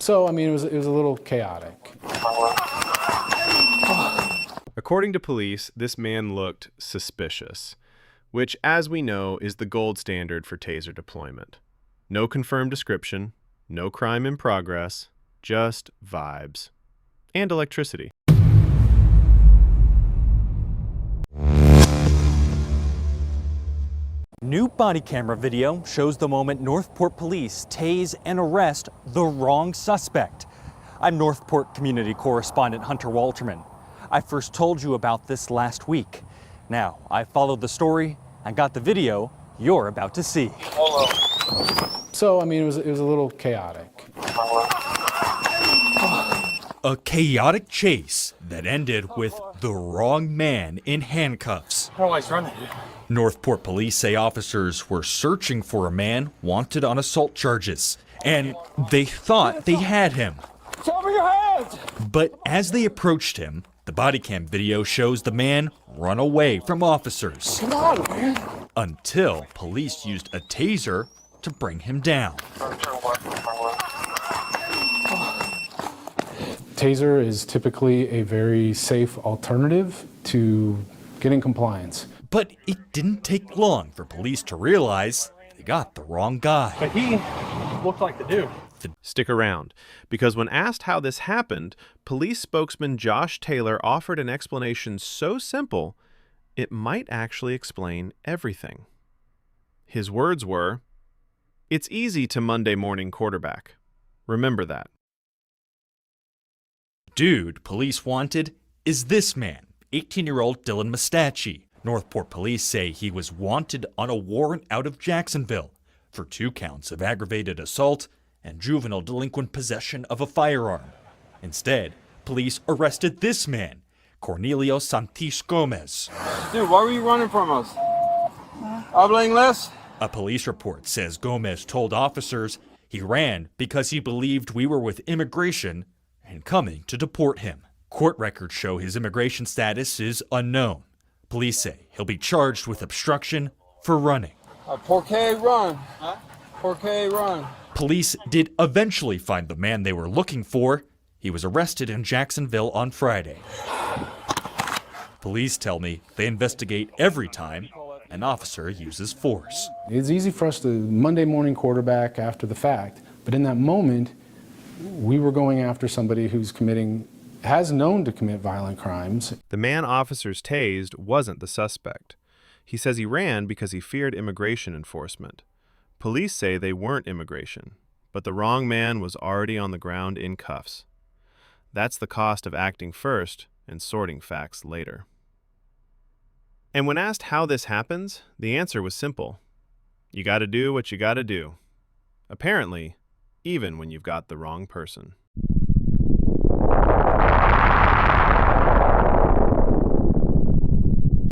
So, I mean, it was a little chaotic. According to police, this man looked suspicious, which, as we know, is the gold standard for taser deployment. No confirmed description, no crime in progress, just vibes. And electricity. New body camera video shows the moment Northport police tase and arrest the wrong suspect. I'm Northport community correspondent Hunter Walterman. I first told you about this last week. Now, I followed the story and got the video you're about to see. So, I mean, it was a little chaotic. A chaotic chase that ended with the wrong man in handcuffs. How do I run it? Northport police say officers were searching for a man wanted on assault charges, and they thought they had him. Cover your heads! But as they approached him, the body cam video shows the man run away from officers. Come on, man. Until police used a taser to bring him down. Taser is typically a very safe alternative to getting compliance. But it didn't take long for police to realize they got the wrong guy. But he looked like the dude. Stick around, because when asked how this happened, police spokesman Josh Taylor offered an explanation so simple, it might actually explain everything. His words were, "It's easy to Monday morning quarterback. Remember that." Dude police wanted is this man, 18-year-old Dylan Mustacci. Northport police say he was wanted on a warrant out of Jacksonville for 2 counts of aggravated assault and juvenile delinquent possession of a firearm. Instead, police arrested this man, Cornelio Santis Gomez. Dude, why were you running from us? Habla inglés? A police report says Gomez told officers he ran because he believed we were with immigration and coming to deport him. Court records show his immigration status is unknown. Police say he'll be charged with obstruction for running. Por qué run? Huh? Por qué run? Police did eventually find the man they were looking for. He was arrested in Jacksonville on Friday. Police tell me they investigate every time an officer uses force. It's easy for us to Monday morning quarterback after the fact, but in that moment, we were going after somebody who's has known to commit violent crimes. The man officers tased wasn't the suspect. He says he ran because he feared immigration enforcement. Police say they weren't immigration, but the wrong man was already on the ground in cuffs. That's the cost of acting first and sorting facts later. And when asked how this happens, the answer was simple. You gotta do what you gotta do. Apparently, even when you've got the wrong person.